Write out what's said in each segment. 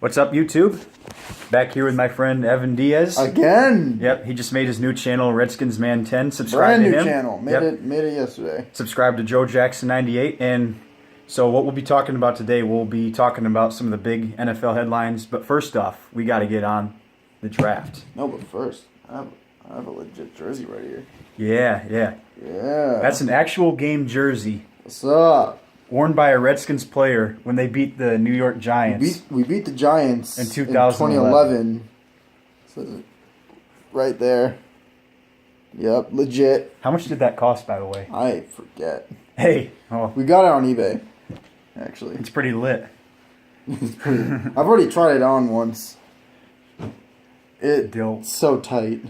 What's up, YouTube? Back here with my friend Evan Diaz. Again? Yep, he just made his new channel, Redskins Man 10. Subscribe to him. Brand new channel. Made it yesterday. Subscribe to Joe Jackson 98. And so what we'll be talking about today, we'll be talking about some of the big NFL headlines. But first off, we got to get on the draft. No, but first, I have a legit jersey right here. Yeah. That's an actual game jersey. What's up? Worn by a Redskins player when they beat the New York Giants. We beat the Giants in 2011. So right there. Yep, legit. How much did that cost, by the way? I forget. Hey. We got it on eBay, actually. It's pretty lit. I've already tried it on once. It's so tight.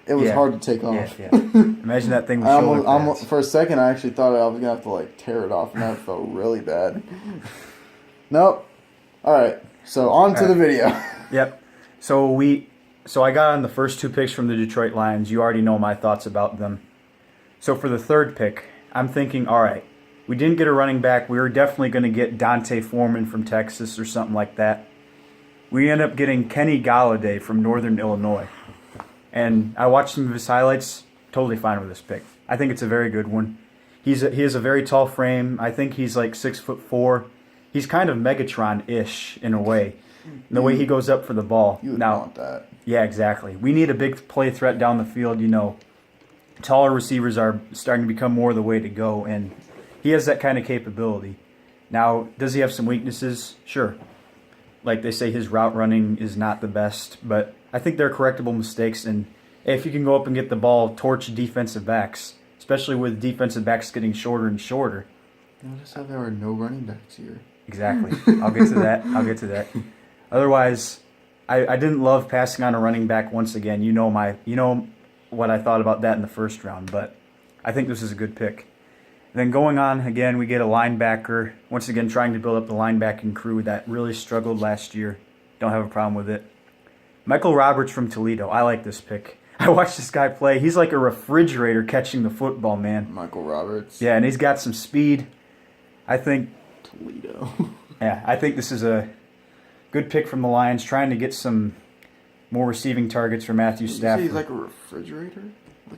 It was hard to take off. Yeah. Imagine that thing was for a second, I actually thought I was going to have to tear it off, and that felt really bad. Nope. All right. So, on to the video. Yep. So I got on the first two picks from the Detroit Lions. You already know my thoughts about them. So, for the third pick, I'm thinking, all right, we didn't get a running back. We were definitely going to get Dante Foreman from Texas or something like that. We end up getting Kenny Galladay from Northern Illinois. And I watched some of his highlights. Totally fine with this pick. I think it's a very good one. He has a very tall frame. I think he's like 6'4". He's kind of Megatron-ish in a way. The way he goes up for the ball. You would want that. Yeah, exactly. We need a big play threat down the field. You know, taller receivers are starting to become more the way to go, and he has that kind of capability. Now, does he have some weaknesses? Sure. Like they say, his route running is not the best, but I think they're correctable mistakes, and if you can go up and get the ball, torch defensive backs, especially with defensive backs getting shorter and shorter. Notice how there are no running backs here. Exactly. I'll get to that. Otherwise, I didn't love passing on a running back once again. You know what I thought about that in the first round, but I think this is a good pick. And then going on, again, we get a linebacker, once again trying to build up the linebacking crew that really struggled last year. Don't have a problem with it. Michael Roberts from Toledo. I like this pick. I watched this guy play. He's like a refrigerator catching the football, man. Michael Roberts. Yeah, and he's got some speed. I think Toledo. Yeah, I think this is a good pick from the Lions, trying to get some more receiving targets for Matthew Stafford. You say he's like a refrigerator?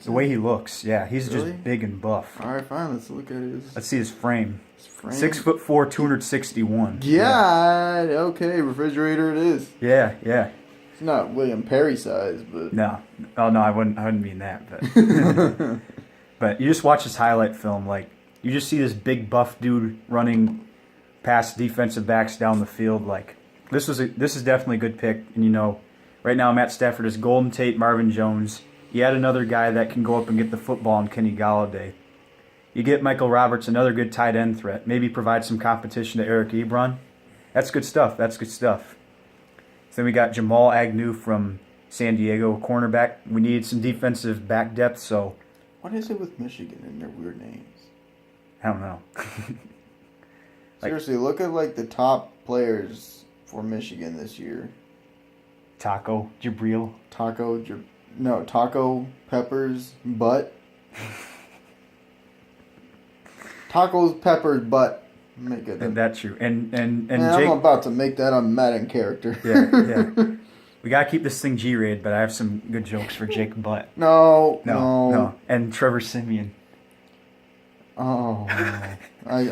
The way he looks, yeah. He's just big and buff. All right, fine. Let's look at his... Let's see his frame. 6'4", 261. Yeah, okay. Refrigerator it is. Yeah. It's not William Perry size, but... No. Oh, no, I wouldn't mean that. But, but you just watch this highlight film. Like, you just see this big buff dude running past defensive backs down the field. Like, this is definitely a good pick. And, you know, right now Matt Stafford is Golden Tate, Marvin Jones. You add another guy that can go up and get the football in Kenny Galladay. You get Michael Roberts, another good tight end threat. Maybe provide some competition to Eric Ebron. That's good stuff. Then we got Jamal Agnew from San Diego, cornerback. We needed some defensive back depth, so... What is it with Michigan and their weird names? I don't know. Seriously, look at the top players for Michigan this year. Taco, Jabril. Taco, Peppers, Butt. Tacos, Peppers, Butt. Make it. That's true. And Man, Jake, I'm about to make that a Madden character. Yeah. We gotta keep this thing G-rated, but I have some good jokes for Jake Butt. No. And Trevor Siemian. Oh. All right. Hey,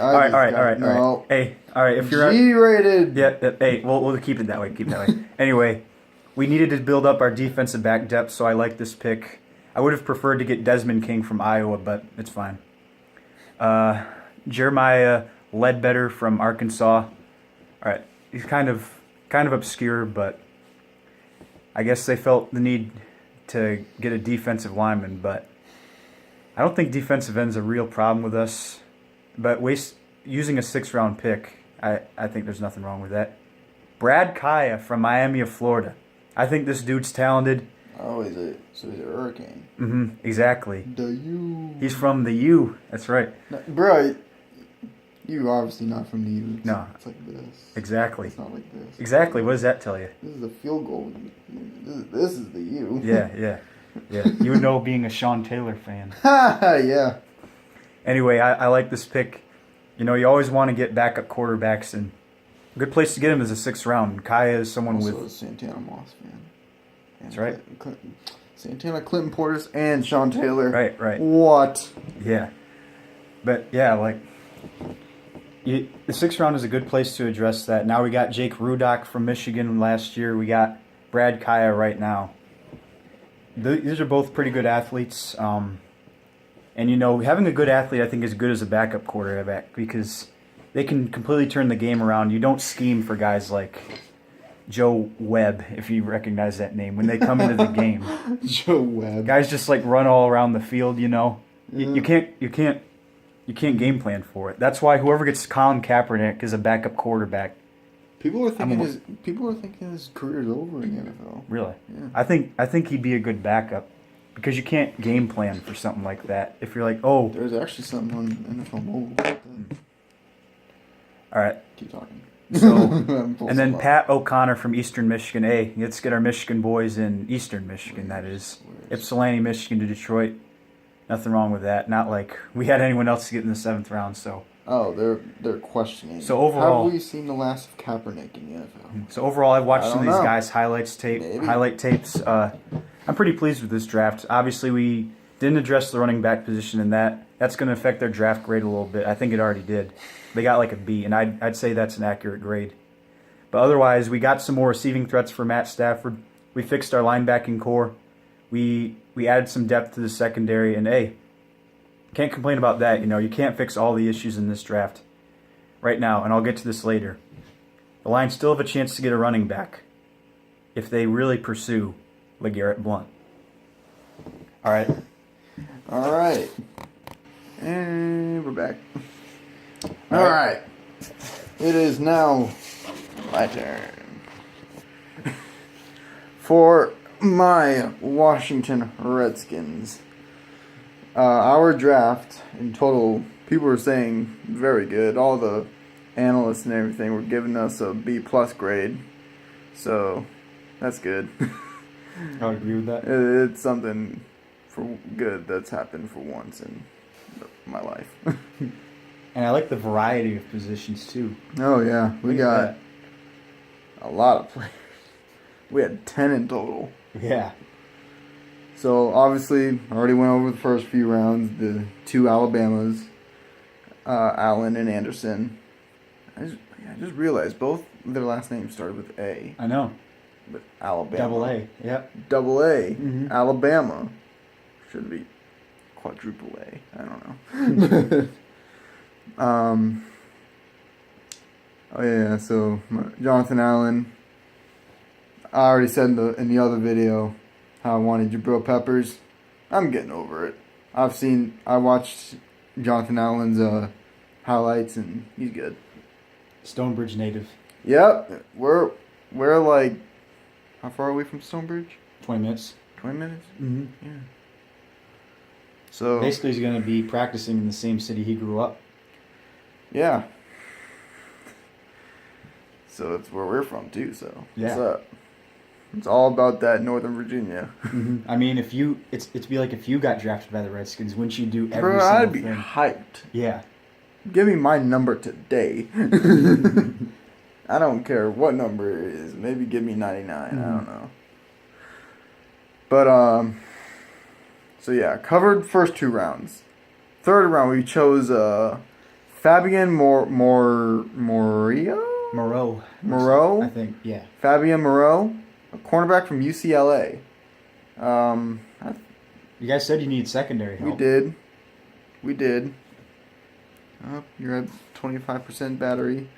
all right. If you're G-rated. Yeah. Hey, we'll keep it that way. Anyway. We needed to build up our defensive back depth, so I like this pick. I would have preferred to get Desmond King from Iowa, but it's fine. Jeremiah Ledbetter from Arkansas. All right, he's kind of obscure, but I guess they felt the need to get a defensive lineman, but I don't think defensive end's a real problem with us. But using a 6th-round pick, I think there's nothing wrong with that. Brad Kaya from Miami of Florida. I think this dude's talented. Oh, so he's a Hurricane. Mm-hmm, exactly. The U. He's from the U. That's right. No, bro, you're obviously not from the U. No. It's like this. Exactly. It's not like this. Exactly. What does that tell you? This is a field goal. This is the U. Yeah. You would know being a Sean Taylor fan. Yeah. Anyway, I like this pick. You know, you always want to get backup quarterbacks, and good place to get him is the 6th round. Kaya is someone Also with. a Santana Moss fan. That's right. Santana, Clinton Portis, and Sean Taylor. Right. What? Yeah. But yeah, like the 6th round is a good place to address that. Now we got Jake Rudock from Michigan last year. We got Brad Kaya right now. These are both pretty good athletes. And having a good athlete, I think, is good as a backup quarterback because they can completely turn the game around. You don't scheme for guys like Joe Webb, if you recognize that name, when they come into the game. Joe Webb. Guys just like run all around the field. Yeah. You can't game plan for it. That's why whoever gets Colin Kaepernick is a backup quarterback. People are thinking his career's over in the NFL. Really? Yeah. I think he'd be a good backup because you can't game plan for something like that. If you're like, oh, There's actually something on NFL Mobile about that. all right. Keep talking. So and then Pat O'Connor from Eastern Michigan. Hey, let's get our Michigan boys in Eastern Michigan. That is Ypsilanti, Michigan to Detroit. Nothing wrong with that. Not like we had anyone else get in the 7th round. So. Oh, they're questioning. So overall, have we seen the last of Kaepernick in the NFL? So overall, I've watched I some of don't these know. guys' Maybe. highlight tapes. I'm pretty pleased with this draft. Obviously, we didn't address the running back position, and that's going to affect their draft grade a little bit. I think it already did. They got like a B, and I'd say that's an accurate grade. But otherwise, we got some more receiving threats for Matt Stafford. We fixed our linebacking core. We added some depth to the secondary, and hey, can't complain about that. You can't fix all the issues in this draft right now, and I'll get to this later. The Lions still have a chance to get a running back if they really pursue LeGarrette Blount. All right. All right. And we're back. All All right. It is now my turn. For my Washington Redskins. Our draft in total, people are saying very good. All the analysts and everything were giving us a B+ grade. So that's good. I would agree with that. It's something for good that's happened for once in my life. And I like the variety of positions too. Oh yeah, we Look at got a lot of players. We had 10 in total. that. Yeah. So obviously, I already went over the first few rounds. The 2 Alabamas, Allen and Anderson. I just realized both their last names started with A. I know. But Alabama. Double A. Yep. Double A. Mhm. Alabama. Should be quadruple A. I don't know. Oh yeah. So Jonathan Allen. I already said in the other video how I wanted Jabril Peppers. I'm getting over it. I watched Jonathan Allen's highlights and he's good. Stonebridge native. Yep, we're like, how far are we from Stonebridge? 20 minutes. 20 minutes. Mm-hmm. Yeah. So Basically, he's going to be practicing in the same city he grew up. yeah. So that's where we're from too. So Yeah. what's up? It's all about that Northern Virginia. Mm-hmm. I mean, it'd be like if you got drafted by the Redskins, wouldn't you do every Bro, single I'd be thing? hyped. Yeah. Give me my number today. I don't care what number it is. Maybe give me 99. I don't know. But so yeah, covered first 2 rounds. Third round we chose Fabian Moreau. Moreau. I think. Yeah. Fabian Moreau, a cornerback from UCLA. You guys said you need secondary help. We did. Oh, you're at 25% battery.